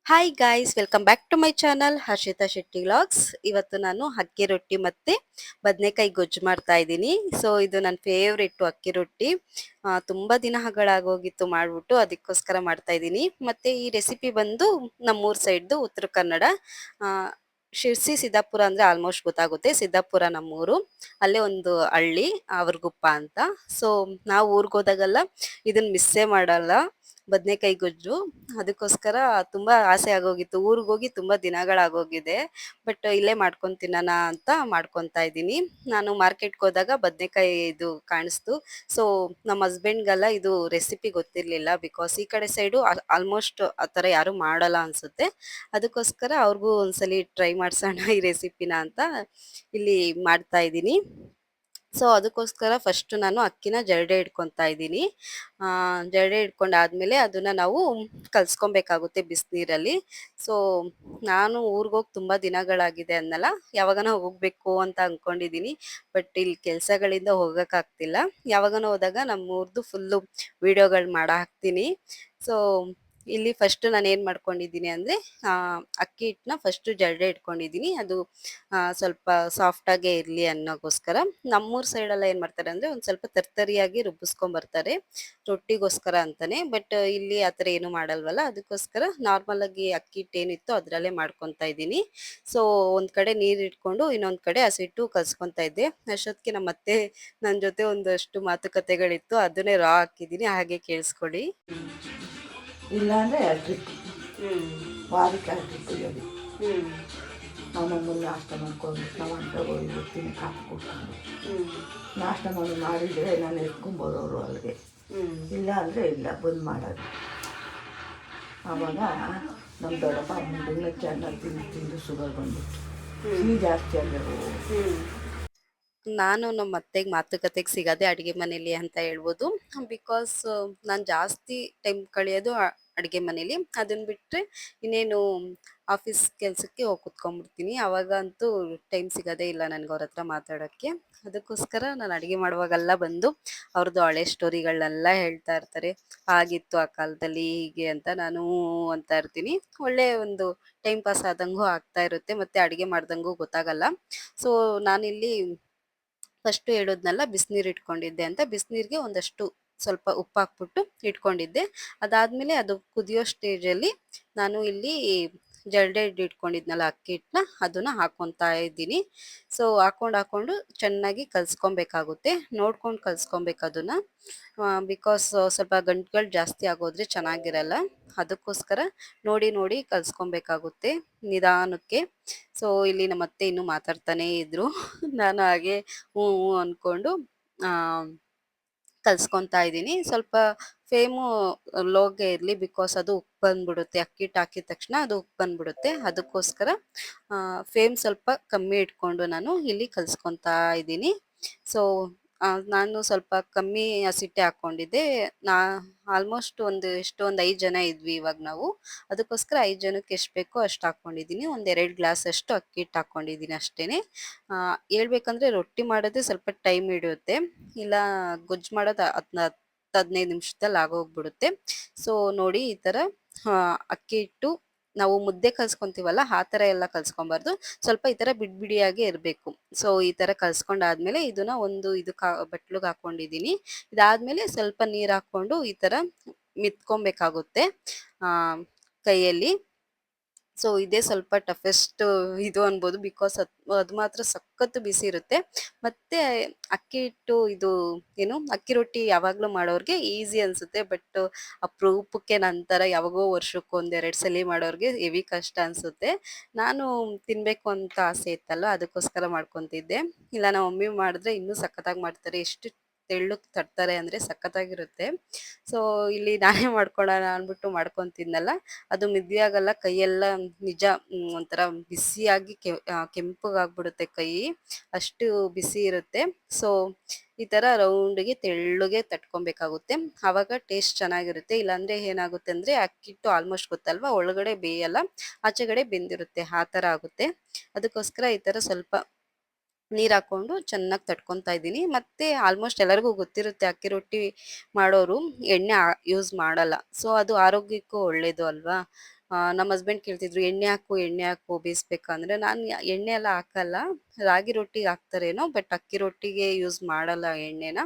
Hi guys, welcome back to my channel Harshita Shetty vlogs. ಇವತ್ತು ನಾನು ಅಕ್ಕಿ ರೊಟ್ಟಿ ಮತ್ತೆ ಬದನೆಕಾಯಿ ಗೊಜ್ಜು ಮಾಡ್ತಾ ಇದ್ದೀನಿ. ಸೊ ಇದು ನನ್ನ ಫೇವ್ರೆಟ್ ಅಕ್ಕಿ ರೊಟ್ಟಿ. ತುಂಬಾ ದಿನಗಳಾಗೋಗಿತ್ತು ಮಾಡ್ಬಿಟ್ಟು, ಅದಕ್ಕೋಸ್ಕರ ಮಾಡ್ತಾ ಇದ್ದೀನಿ. ಮತ್ತೆ ಈ ರೆಸಿಪಿ ಬಂದು ನಮ್ಮೂರ್ ಸೈಡ್ದು ಉತ್ತರ ಕನ್ನಡ. ಆ, ಶಿರ್ಸಿ ಸಿದ್ದಾಪುರ ಅಂದ್ರೆ ಆಲ್ಮೋಸ್ಟ್ ಗೊತ್ತಾಗುತ್ತೆ. ಸಿದ್ದಾಪುರ ನಮ್ಮೂರು, ಅಲ್ಲೇ ಒಂದು ಹಳ್ಳಿ ಅವ್ರಗುಪ್ಪ ಅಂತ. ಸೊ ನಾವು ಊರ್ಗ್ ಹೋದಾಗೆಲ್ಲ ಇದನ್ನ ಮಿಸ್ಸೇ ಮಾಡಲ್ಲ, ಬದನೆಕಾಯಿ ಗೊಜ್ಜು. ಅದಕ್ಕೋಸ್ಕರ ತುಂಬಾ ಆಸೆ ಆಗೋಗಿತ್ತು. ಊರಿಗೆ ಹೋಗಿ ತುಂಬಾ ದಿನಗಳಾಗೋಗಿದೆ. ಬಟ್ ಇಲ್ಲೇ ಮಾಡ್ಕೊಂಡ್ ತಿನ್ನೋಣ ಅಂತ ಮಾಡ್ಕೊಂತಾ ಇದ್ದೀನಿ. ನಾನು ಮಾರ್ಕೆಟ್ಗೆ ಹೋದಾಗ ಬದನೆಕಾಯಿ ಇದು ಕಾಣಿಸ್ತು. ಸೊ ನಮ್ಮ ಹಸ್ಬೆಂಡ್ಗೆಲ್ಲ ಇದು ರೆಸಿಪಿ ಗೊತ್ತಿರ್ಲಿಲ್ಲ, ಬಿಕಾಸ್ ಈ ಕಡೆ ಸೈಡು ಆಲ್ಮೋಸ್ಟ್ ಆ ಥರ ಯಾರು ಮಾಡಲ್ಲ ಅನ್ಸುತ್ತೆ. ಅದಕ್ಕೋಸ್ಕರ ಅವ್ರಿಗೂ ಒಂದ್ಸಲಿ ಟ್ರೈ ಮಾಡ್ಸೋಣ ಈ ರೆಸಿಪಿನ ಅಂತ ಇಲ್ಲಿ ಮಾಡ್ತಾ ಇದ್ದೀನಿ. ಸೊ ಅದಕ್ಕೋಸ್ಕರ ಫಸ್ಟ್ ನಾನು ಅಕ್ಕಿನ ಜರಡಿ ಇಟ್ಕೊತಾ ಇದ್ದೀನಿ. ಜರಡಿ ಇಟ್ಕೊಂಡಾದ್ಮೇಲೆ ಅದನ್ನ ನಾವು ಕಲ್ಸ್ಕೊಬೇಕಾಗುತ್ತೆ ಬಿಸಿನೀರಲ್ಲಿ. ಸೊ ನಾನು ಊರಿಗೋಗಿ ತುಂಬಾ ದಿನಗಳಾಗಿದೆ ಅನ್ನಲ್ಲ, ಯಾವಾಗನ ಹೋಗ್ಬೇಕು ಅಂತ ಅನ್ಕೊಂಡಿದೀನಿ. ಬಟ್ ಇಲ್ಲಿ ಕೆಲ್ಸಗಳಿಂದ ಹೋಗಕ್ಕಾಗ್ತಿಲ್ಲ. ಯಾವಾಗನ ಹೋದಾಗ ನಮ್ಮೂರ್ದು ಫುಲ್ಲು ವಿಡಿಯೋಗಳು ಮಾಡ ಹಾಕ್ತೀನಿ. ಸೊ ಇಲ್ಲಿ ಫಸ್ಟ್ ನಾನು ಏನ್ ಮಾಡ್ಕೊಂಡಿದ್ದೀನಿ ಅಂದ್ರೆ, ಅಕ್ಕಿ ಹಿಟ್ಟನ್ನ ಫಸ್ಟ್ ಜರಡಿ ಇಟ್ಕೊಂಡಿದ್ದೀನಿ. ಅದು ಸ್ವಲ್ಪ ಸಾಫ್ಟ್ ಆಗೇ ಇರ್ಲಿ ಅನ್ನೋಗೋಸ್ಕರ. ನಮ್ಮೂರ್ ಸೈಡ್ ಎಲ್ಲ ಏನ್ ಮಾಡ್ತಾರೆ ಅಂದ್ರೆ ಒಂದ್ ಸ್ವಲ್ಪ ತರ್ತರಿಯಾಗಿ ರುಬ್ಬಿಸ್ಕೊಂಡ್ ಬರ್ತಾರೆ, ರೊಟ್ಟಿಗೋಸ್ಕರ ಅಂತಾನೆ. ಬಟ್ ಇಲ್ಲಿ ಆತರ ಏನು ಮಾಡಲ್ವಲ್ಲ, ಅದಕ್ಕೋಸ್ಕರ ನಾರ್ಮಲ್ ಆಗಿ ಅಕ್ಕಿ ಹಿಟ್ಟು ಏನಿತ್ತು ಅದ್ರಲ್ಲೇ ಮಾಡ್ಕೊಂತಾ ಇದ್ದೀನಿ. ಸೊ ಒಂದ್ ಕಡೆ ನೀರ್ ಇಟ್ಕೊಂಡು ಇನ್ನೊಂದ್ ಕಡೆ ಹಸಿಟ್ಟು ಕಲ್ಸ್ಕೊಂತಾ ಇದ್ದೆ. ಅಷ್ಟೊತ್ತಿಗೆ ನಮ್ಮ ಅತ್ತೆ ನನ್ ಜೊತೆ ಒಂದಷ್ಟು ಮಾತುಕತೆಗಳಿತ್ತು, ಅದನ್ನೇ ರಾ ಹಾಕಿದೀನಿ, ಹಾಗೆ ಕೇಳಿಸ್ಕೊಳ್ಳಿ. ಇಲ್ಲಾಂದರೆ 2 ಟ್ರಿಪ್, ವಾರಕ್ಕೆ 2 ಟ್ರಿಪ್ ಇರೋದು. ನಾವು ನಮ್ಮಲ್ಲಿ ನಾಷ್ಟ ಮಾಡ್ಕೊಂಡು ನಾವು ಅಂಟೋಗಿ ಹೋಗ್ತೀನಿ, ಕಾಫಿ ಕೊಡ್ಕೊಂಡು ನಾಷ್ಟ ಮಾಡಿದರೆ ನಾನು ಎತ್ಕೊಬೋದು ಅವರು ಅಲ್ಲಿಗೆ. ಇಲ್ಲ ಅಂದರೆ ಇಲ್ಲ, ಬಂದು ಮಾಡೋದು. ಆವಾಗ ನಮ್ಮ ದೊಡ್ಡಪ್ಪ ಮುಂದಿನ ಚೆನ್ನಾಗಿ ತಿಂದು ತಿಂದು ಶುಗರ್ ಬಂದ್ಬಿಟ್ಟು ಸಿಹಿ ಜಾಸ್ತಿ ಆಗಬೇಕು. ನಾನು ನಮ್ಮ ಅತ್ತೆಗೆ ಮಾತುಕತೆಗೆ ಸಿಗದೆ ಅಡುಗೆ ಮನೇಲಿ ಅಂತ ಹೇಳ್ಬೋದು. ಬಿಕಾಸ್ ನಾನು ಜಾಸ್ತಿ ಟೈಮ್ ಕಳೆಯೋದು ಅಡುಗೆ ಮನೇಲಿ. ಅದನ್ನ ಬಿಟ್ಟರೆ ಇನ್ನೇನು ಆಫೀಸ್ ಕೆಲಸಕ್ಕೆ ಹೋಗಿ ಕುತ್ಕೊಂಡ್ಬಿಡ್ತೀನಿ. ಅವಾಗ ಅಂತೂ ಟೈಮ್ ಸಿಗೋದೇ ಇಲ್ಲ ನನಗೆ ಅವ್ರ ಹತ್ರ ಮಾತಾಡೋಕ್ಕೆ. ಅದಕ್ಕೋಸ್ಕರ ನಾನು ಅಡುಗೆ ಮಾಡುವಾಗೆಲ್ಲ ಬಂದು ಅವ್ರದ್ದು ಹಳೆ ಸ್ಟೋರಿಗಳನ್ನೆಲ್ಲ ಹೇಳ್ತಾ ಇರ್ತಾರೆ. ಆಗಿತ್ತು ಆ ಕಾಲದಲ್ಲಿ ಹೀಗೆ ಅಂತ ನಾನು ಅಂತ ಇರ್ತೀನಿ. ಒಳ್ಳೆ ಒಂದು ಟೈಮ್ ಪಾಸ್ ಆದಂಗೂ ಆಗ್ತಾ ಇರುತ್ತೆ, ಮತ್ತೆ ಅಡುಗೆ ಮಾಡ್ದಂಗೂ ಗೊತ್ತಾಗಲ್ಲ. ಸೊ ನಾನಿಲ್ಲಿ ಫಸ್ಟ್ ಹೇಳಿದ್ನಲ್ಲ ಬಿಸಿನೀರು ಇಟ್ಕೊಂಡಿದ್ದೆ ಅಂತ, ಬಿಸಿನೀರಿಗೆ ಒಂದಷ್ಟು ಸ್ವಲ್ಪ ಉಪ್ಪು ಹಾಕ್ಬಿಟ್ಟು ಇಟ್ಕೊಂಡಿದ್ದೆ. ಅದಾದ್ಮೇಲೆ ಅದು ಕುದಿಯೋ ಸ್ಟೇಜಲ್ಲಿ ನಾನು ಇಲ್ಲಿ ಜರಡಿ ಇಟ್ಕೊಂಡಿದ್ನಲ್ಲ ಅಕ್ಕಿ ಹಿಟ್ಟನ್ನ, ಅದನ್ನ ಹಾಕೊತಾ ಇದ್ದೀನಿ. ಸೊ ಹಾಕೊಂಡು ಚೆನ್ನಾಗಿ ಕಲ್ಸ್ಕೊಬೇಕಾಗುತ್ತೆ, ನೋಡ್ಕೊಂಡು ಕಲ್ಸ್ಕೊಬೇಕು ಅದನ್ನ. ಬಿಕಾಸ್ ಸ್ವಲ್ಪ ಗಂಟುಗಳು ಜಾಸ್ತಿ ಆಗೋದ್ರೆ ಚೆನ್ನಾಗಿರಲ್ಲ. ಅದಕ್ಕೋಸ್ಕರ ನೋಡಿ ನೋಡಿ ಕಲ್ಸ್ಕೊಬೇಕಾಗುತ್ತೆ ನಿಧಾನಕ್ಕೆ. ಸೊ ಇಲ್ಲಿ ನಮ್ಮ ಅತ್ತೆ ಇನ್ನೂ ಮಾತಾಡ್ತಾನೆ ಇದ್ರು. ನಾನು ಹಾಗೆ ಹ್ಞೂ ಹ್ಞೂ ಅನ್ಕೊಂಡು ಆ ಕಲ್ಸ್ಕೊತಾ ಇದ್ದೀನಿ. ಸ್ವಲ್ಪ ಫ್ಲೇಮು ಲೋಗೆ ಇರಲಿ, ಬಿಕಾಸ್ ಅದು ಉಪ್ಪು ಬಂದ್ಬಿಡುತ್ತೆ. ಅಕ್ಕಿ ಹಿಟ್ಟು ಹಾಕಿದ ತಕ್ಷಣ ಅದು ಉಪ್ಪು ಬಂದ್ಬಿಡುತ್ತೆ. ಅದಕ್ಕೋಸ್ಕರ ಫ್ಲೇಮ್ ಸ್ವಲ್ಪ ಕಮ್ಮಿ ಇಟ್ಕೊಂಡು ನಾನು ಇಲ್ಲಿ ಕಲ್ಸ್ಕೊತಾ ಇದ್ದೀನಿ. ಸೊ ನಾನು ಸ್ವಲ್ಪ ಕಮ್ಮಿ ಹಸಿಟ್ಟೆ ಹಾಕ್ಕೊಂಡಿದ್ದೆ. ನಾ ಆಲ್ಮೋಸ್ಟ್ ಒಂದು 5 ಜನ ಇದ್ವಿ ಇವಾಗ ನಾವು. ಅದಕ್ಕೋಸ್ಕರ 5 ಜನಕ್ಕೆ ಎಷ್ಟು ಬೇಕೋ ಅಷ್ಟು ಹಾಕ್ಕೊಂಡಿದ್ದೀನಿ. ಒಂದು 2 ಗ್ಲಾಸ್ ಅಷ್ಟು ಅಕ್ಕಿ ಹಿಟ್ಟು ಹಾಕ್ಕೊಂಡಿದ್ದೀನಿ ಅಷ್ಟೇನೆ. ಹೇಳ್ಬೇಕಂದ್ರೆ ರೊಟ್ಟಿ ಮಾಡೋದೇ ಸ್ವಲ್ಪ ಟೈಮ್ ಹಿಡಿಯುತ್ತೆ, ಇಲ್ಲ ಗೊಜ್ಜು ಮಾಡೋದು 10-15 ನಿಮಿಷದಲ್ಲಿ ಆಗೋಗ್ಬಿಡುತ್ತೆ. ಸೊ ನೋಡಿ ಈ ಥರ ಅಕ್ಕಿ ಹಿಟ್ಟು ನಾವು ಮುದ್ದೆ ಕಲ್ಸ್ಕೊಂತೀವಲ್ಲ ಆ ಥರ ಎಲ್ಲ ಕಲ್ಸ್ಕೊಬಾರ್ದು, ಸ್ವಲ್ಪ ಈ ಥರ ಬಿಡಿ ಬಿಡಿಯಾಗಿ ಇರಬೇಕು. ಸೊ ಈ ಥರ ಕಲ್ಸ್ಕೊಂಡಾದ್ಮೇಲೆ ಇದನ್ನ ಒಂದು ಬಟ್ಲಿಗೆ ಹಾಕೊಂಡಿದ್ದೀನಿ. ಇದಾದ್ಮೇಲೆ ಸ್ವಲ್ಪ ನೀರು ಹಾಕ್ಕೊಂಡು ಈ ಥರ ಮಿತ್ಕೊಬೇಕಾಗುತ್ತೆ ಕೈಯಲ್ಲಿ. ಸೊ ಇದೇ ಸ್ವಲ್ಪ ಟಫೆಸ್ಟ್ ಇದು ಅನ್ಬೋದು, ಬಿಕಾಸ್ ಅದು ಮಾತ್ರ ಸಖತ್ತು ಬಿಸಿ ಇರುತ್ತೆ. ಮತ್ತೆ ಅಕ್ಕಿ ಹಿಟ್ಟು ಇದು ಏನು ಅಕ್ಕಿ ರೊಟ್ಟಿ ಯಾವಾಗಲೂ ಮಾಡೋರ್ಗೆ ಈಸಿ ಅನ್ಸುತ್ತೆ. ಬಟ್ ಅಪರೂಪಕ್ಕೆ ನಂತರ ಯಾವಾಗೋ ವರ್ಷಕ್ಕೆ 1-2 ಸಲ ಮಾಡೋರ್ಗೆ ಹೆವಿ ಕಷ್ಟ ಅನ್ಸುತ್ತೆ. ನಾನು ತಿನ್ಬೇಕು ಅಂತ ಆಸೆ ಇತ್ತಲ್ಲ, ಅದಕ್ಕೋಸ್ಕರ ಮಾಡ್ಕೊತಿದ್ದೆ. ಇಲ್ಲ ನಮ್ಮ ಮಮ್ಮಿ ಮಾಡಿದ್ರೆ ಇನ್ನೂ ಸಖತ್ತಾಗಿ ಮಾಡ್ತಾರೆ, ಎಷ್ಟು ತೆಳ್ಳಗೆ ತಟ್ತಾರೆ ಅಂದರೆ ಸಖತ್ತಾಗಿರುತ್ತೆ. ಸೊ ಇಲ್ಲಿ ನಾನೇ ಮಾಡ್ಕೊಳ್ಳೋಣ ಅಂದ್ಬಿಟ್ಟು ಮಾಡ್ಕೊತಿದ್ನಲ್ಲ, ಅದು ಮಿದ್ಯಾಗಲ್ಲ, ಕೈಯೆಲ್ಲ ನಿಜ ಒಂಥರ ಬಿಸಿಯಾಗಿ ಕೆಂಪಗಾಗ್ಬಿಡುತ್ತೆ ಕೈ, ಅಷ್ಟು ಬಿಸಿ ಇರುತ್ತೆ. ಸೊ ಈ ಥರ ರೌಂಡ್ಗೆ ತೆಳ್ಳಗೆ ತಟ್ಕೊಬೇಕಾಗುತ್ತೆ, ಆವಾಗ ಟೇಸ್ಟ್ ಚೆನ್ನಾಗಿರುತ್ತೆ. ಇಲ್ಲಾಂದರೆ ಏನಾಗುತ್ತೆ ಅಂದರೆ ಅಕ್ಕಿ ಹಿಟ್ಟು ಆಲ್ಮೋಸ್ಟ್ ಗೊತ್ತಲ್ವಾ, ಒಳಗಡೆ ಬೇಯಲ್ಲ, ಆಚೆಗಡೆ ಬೆಂದಿರುತ್ತೆ, ಆ ಥರ ಆಗುತ್ತೆ. ಅದಕ್ಕೋಸ್ಕರ ಈ ಥರ ಸ್ವಲ್ಪ ನೀರು ಹಾಕ್ಕೊಂಡು ಚೆನ್ನಾಗಿ ತಟ್ಕೊತಾ ಇದ್ದೀನಿ. ಮತ್ತೆ ಆಲ್ಮೋಸ್ಟ್ ಎಲ್ಲರಿಗೂ ಗೊತ್ತಿರುತ್ತೆ, ಅಕ್ಕಿ ರೊಟ್ಟಿ ಮಾಡೋರು ಎಣ್ಣೆ ಯೂಸ್ ಮಾಡಲ್ಲ. ಸೊ ಅದು ಆರೋಗ್ಯಕ್ಕೂ ಒಳ್ಳೇದು ಅಲ್ವಾ. ನಮ್ಮ ಹಸ್ಬೆಂಡ್ ಕೇಳ್ತಿದ್ರು, "ಎಣ್ಣೆ ಹಾಕು, ಎಣ್ಣೆ ಹಾಕು ಬೇಯಿಸ್ಬೇಕಂದ್ರೆ" ನಾನು ಎಣ್ಣೆ ಎಲ್ಲ ಹಾಕಲ್ಲ. ರಾಗಿ ರೊಟ್ಟಿಗೆ ಹಾಕ್ತಾರೇನೋ, ಬಟ್ ಅಕ್ಕಿ ರೊಟ್ಟಿಗೆ ಯೂಸ್ ಮಾಡಲ್ಲ ಎಣ್ಣೆನ.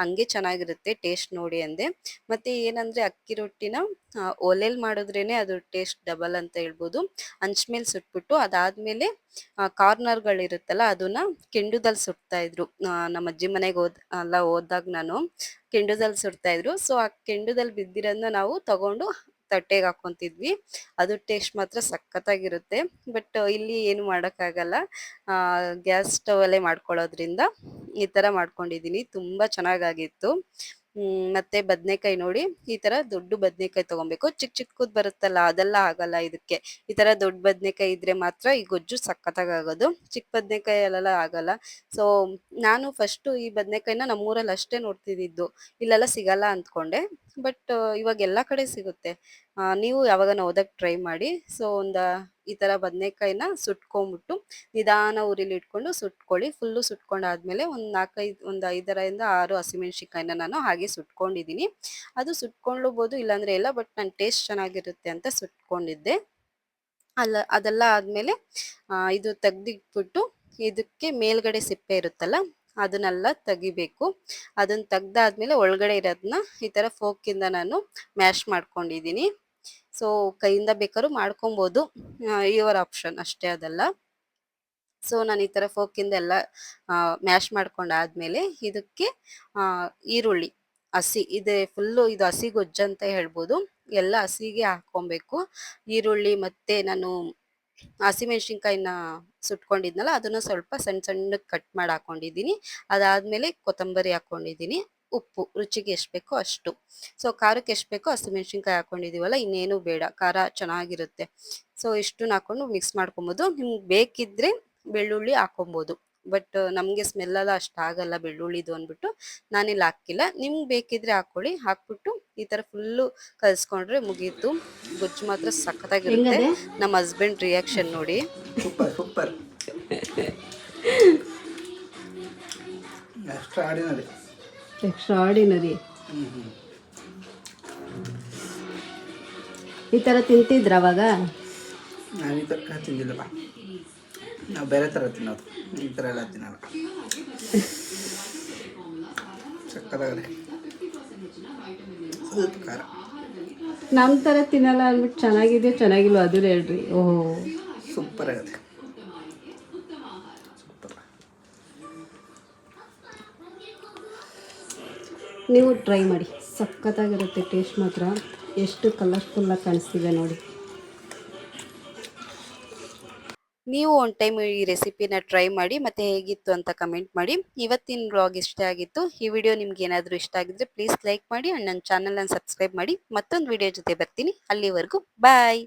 ಹಂಗೆ ಚೆನ್ನಾಗಿರುತ್ತೆ, ಟೇಸ್ಟ್ ನೋಡಿ ಅಂದೆ. ಮತ್ತೆ ಏನಂದ್ರೆ ಅಕ್ಕಿ ರೊಟ್ಟಿನ ಒಲೆಲ್ ಮಾಡಿದ್ರೇನೆ ಅದು ಟೇಸ್ಟ್ ಡಬಲ್ ಅಂತ ಹೇಳ್ಬೋದು. ಹಂಚ್ ಮೇಲೆ ಸುಟ್ಬಿಟ್ಟು ಅದಾದ್ಮೇಲೆ ಕಾರ್ನರ್ಗಳಿರುತ್ತಲ್ಲ ಅದನ್ನ ಕೆಂಡುದಲ್ಲಿ ಸುಡ್ತಾ ಇದ್ರು. ನಮ್ಮ ಅಜ್ಜಿ ಮನೆಗೆ ಹೋದಾಗ ನಾನು ಕೆಂಡುದಲ್ಲಿ ಸುಡ್ತಾ ಇದ್ರು. ಸೊ ಆ ಕೆಂಡುದಲ್ಲಿ ಬಿದ್ದಿರೋದನ್ನ ನಾವು ತಗೊಂಡು ತಟ್ಟೆಗೆ ಹಾಕೊಂತಿದ್ವಿ. ಅದು ಟೇಸ್ಟ್ ಮಾತ್ರ ಸಖತ್ತಾಗಿರುತ್ತೆ. ಬಟ್ ಇಲ್ಲಿ ಏನು ಮಾಡಕ್ಕಾಗಲ್ಲ. ಗ್ಯಾಸ್ ಸ್ಟವ್ ಅಲ್ಲೇ ಮಾಡ್ಕೊಳ್ಳೋದ್ರಿಂದ ಈ ತರ ಮಾಡ್ಕೊಂಡಿದೀನಿ. ತುಂಬಾ ಚೆನ್ನಾಗಾಗಿತ್ತು. ಮತ್ತೆ ಬದ್ನೆಕಾಯಿ ನೋಡಿ, ಈ ತರ ದೊಡ್ಡ ಬದ್ನೆಕಾಯಿ ತಗೊಬೇಕು. ಚಿಕ್ಕ ಚಿಕ್ಕದ್ ಬರುತ್ತಲ್ಲ ಅದೆಲ್ಲ ಆಗಲ್ಲ ಇದಕ್ಕೆ. ಈ ತರ ದೊಡ್ಡ ಬದ್ನೆಕಾಯಿ ಇದ್ರೆ ಮಾತ್ರ ಈ ಗೊಜ್ಜು ಸಖತ್ತಾಗಿ ಆಗೋದು. ಚಿಕ್ಕ ಬದ್ನೆಕಾಯಲ್ಲೆಲ್ಲ ಆಗಲ್ಲ. ಸೊ ನಾನು ಫಸ್ಟ್ ಈ ಬದ್ನೆಕಾಯಿನ ನಮ್ಮೂರಲ್ಲಿ ಅಷ್ಟೇ ನೋಡ್ತಿದ್ದಿದ್ದು, ಇಲ್ಲೆಲ್ಲ ಸಿಗಲ್ಲ ಅಂದ್ಕೊಂಡೆ. ಬಟ್ ಇವಾಗ ಎಲ್ಲಾ ಕಡೆ ಸಿಗುತ್ತೆ. ನೀವು ಯಾವಾಗನ ಹೋದಾಗ ಟ್ರೈ ಮಾಡಿ. ಸೊ ಈ ತರ ಬದ್ನೆಕಾಯಿನ ಸುಟ್ಕೊಂಡ್ಬಿಟ್ಟು ನಿಧಾನ ಉರಿಲಿ ಇಟ್ಕೊಂಡು ಸುಟ್ಕೊಳ್ಳಿ. ಫುಲ್ಲು ಸುಟ್ಕೊಂಡಾದ್ಮೇಲೆ ಒಂದು 5ರಿಂದ 6 ಹಸಿಮೆಣಸಿನ್ಕಾಯಿನ ನಾನು ಹಾಗೆ ಸುಟ್ಕೊಂಡಿದೀನಿ. ಅದು ಸುಟ್ಕೊಳ್ಳಬಹುದು, ಇಲ್ಲಾಂದ್ರೆ ಇಲ್ಲ. ಬಟ್ ನನ್ ಟೇಸ್ಟ್ ಚೆನ್ನಾಗಿರುತ್ತೆ ಅಂತ ಸುಟ್ಕೊಂಡಿದ್ದೆ. ಅದೆಲ್ಲ ಆದ್ಮೇಲೆ ಇದು ತೆಗ್ದಿಟ್ಬಿಟ್ಟು ಇದಕ್ಕೆ ಮೇಲ್ಗಡೆ ಸಿಪ್ಪೆ ಇರುತ್ತಲ್ಲ ಅದನ್ನೆಲ್ಲ ತೆಗಿಬೇಕು. ಅದನ್ನ ತೆಗ್ದಾದ್ಮೇಲೆ ಒಳಗಡೆ ಇರೋದನ್ನ ಈ ತರ ಫೋರ್ಕಿಂದ ನಾನು ಮ್ಯಾಶ್ ಮಾಡ್ಕೊಂಡಿದೀನಿ. ಸೊ ಕೈಯಿಂದ ಬೇಕಾದ್ರೂ ಮಾಡ್ಕೊಬೋದು, ಯುವರ್ ಆಪ್ಷನ್ ಅಷ್ಟೇ ಅದೆಲ್ಲ. ಸೊ ನಾನು ಈ ತರ ಫೋರ್ಕಿಂದ ಎಲ್ಲ ಮ್ಯಾಶ್ ಮಾಡ್ಕೊಂಡಾದ್ಮೇಲೆ ಇದಕ್ಕೆ ಈರುಳ್ಳಿ ಇದೆ ಫುಲ್ಲು, ಇದು ಹಸಿ ಗೊಜ್ಜು ಅಂತ ಹೇಳ್ಬೋದು. ಎಲ್ಲ ಹಸಿಗೆ ಹಾಕೊಬೇಕು. ಈರುಳ್ಳಿ ಮತ್ತೆ ನಾನು ಹಸಿಮೆಣಸಿನ್ಕಾಯಿನ ಸುಟ್ಕೊಂಡಿದ್ನಲ್ಲ ಅದನ್ನ ಸ್ವಲ್ಪ ಸಣ್ಣ ಸಣ್ಣಗೆ ಕಟ್ ಮಾಡಿ ಹಾಕೊಂಡಿದೀನಿ. ಅದಾದ್ಮೇಲೆ ಕೊತ್ತಂಬರಿ ಹಾಕೊಂಡಿದೀನಿ. ಉಪ್ಪು ರುಚಿಗೆ ಎಷ್ಟು ಬೇಕೋ ಅಷ್ಟು. ಸೊ ಖಾರಕ್ಕೆ ಎಷ್ಟು ಬೇಕೋ ಹಸಿಮೆಣಸಿನ್ಕಾಯಿ ಹಾಕೊಂಡಿದೀವಲ್ಲ, ಇನ್ನೇನು ಬೇಡ, ಖಾರ ಚೆನ್ನಾಗಿರುತ್ತೆ. ಸೊ ಇಷ್ಟನ್ನ ಹಾಕೊಂಡು ಮಿಕ್ಸ್ ಮಾಡ್ಕೊಬೋದು. ನಿಮ್ಗೆ ಬೇಕಿದ್ರೆ ಬೆಳ್ಳುಳ್ಳಿ ಹಾಕೊಬೋದು. ಬಟ್ ನಮ್ಗೆ ಸ್ಮೆಲ್ ಎಲ್ಲ ಅಷ್ಟ ಆಗಲ್ಲ ಬೆಳ್ಳುಳ್ಳಿದು ಅಂದ್ಬಿಟ್ಟು ನಾನಿಲ್ಲಿ ಹಾಕಿಲ್ಲ. ನಿಮ್ಗೆ ಬೇಕಿದ್ರೆ ಹಾಕೊಳ್ಳಿ. ಹಾಕ್ಬಿಟ್ಟು ಈ ತರ ಫುಲ್ಲು ಕಲ್ಸ್ಕೊಂಡ್ರೆ ಮುಗೀತು. ಗೊಜ್ಜು ಮಾತ್ರ ಸಖತ್ತಾಗಿರುತ್ತೆ. ಹೆಂಗದೆ? ನಮ್ಮ ಹಸ್ಬೆಂಡ್ ರಿಯಾಕ್ಷನ್ ನೋಡಿ. Super super, extra ordinary. Extra ordinary. ಈ ಥರ ತಿಂತಿದ್ರ ಅವಾಗ? ನಾವು ಈ ಥರ ತಿಂದಿಲ್ಲಪ್ಪ, ನಾವು ಬೇರೆ ಥರ ತಿನ್ನೋದು, ಈ ಥರ ಎಲ್ಲ ತಿನ್ನಲ್ಲ. ಸಕ್ಕತ್ತಾಗದೆ, ಸ್ವಲ್ಪ ಖಾರ. ನಮ್ಮ ಥರ ತಿನ್ನಲ್ಲ ಅಂದ್ಬಿಟ್ಟು ಚೆನ್ನಾಗಿದೆಯೋ ಚೆನ್ನಾಗಿಲ್ವೋ ಅದು ಹೇಳ್ರಿ. ಓಹೋ, ಸೂಪರ್ ಆಗುತ್ತೆ, ಸೂಪರ್. ನೀವು ಟ್ರೈ ಮಾಡಿ, ಸಖತ್ತಾಗಿರುತ್ತೆ. ಟೇಸ್ಟ್ ಮಾತ್ರ ಎಷ್ಟು ಕಲರ್ಫುಲ್ಲಾಗಿ ಕಾಣಿಸ್ತಿದೆ ನೋಡಿ. ನೀವು ಒಂದು ಟೈಮ್ ಈ ರೆಸಿಪಿನ ಟ್ರೈ ಮಾಡಿ ಮತ್ತೆ ಹೇಗಿತ್ತು ಅಂತ ಕಮೆಂಟ್ ಮಾಡಿ. ಇವತ್ತಿನ ವ್ಲಾಗ್ ಇಷ್ಟ ಆಗಿತ್ತು. ಈ ವಿಡಿಯೋ ನಿಮ್ಗೆ ಏನಾದರೂ ಇಷ್ಟ ಆಗಿದ್ರೆ ಪ್ಲೀಸ್ ಲೈಕ್ ಮಾಡಿ ಅಂಡ್ ನನ್ನ ಚಾನಲ್ನ ಸಬ್ಸ್ಕ್ರೈಬ್ ಮಾಡಿ. ಮತ್ತೊಂದು ವಿಡಿಯೋ ಜೊತೆ ಬರ್ತೀನಿ. ಅಲ್ಲಿವರೆಗೂ ಬಾಯ್.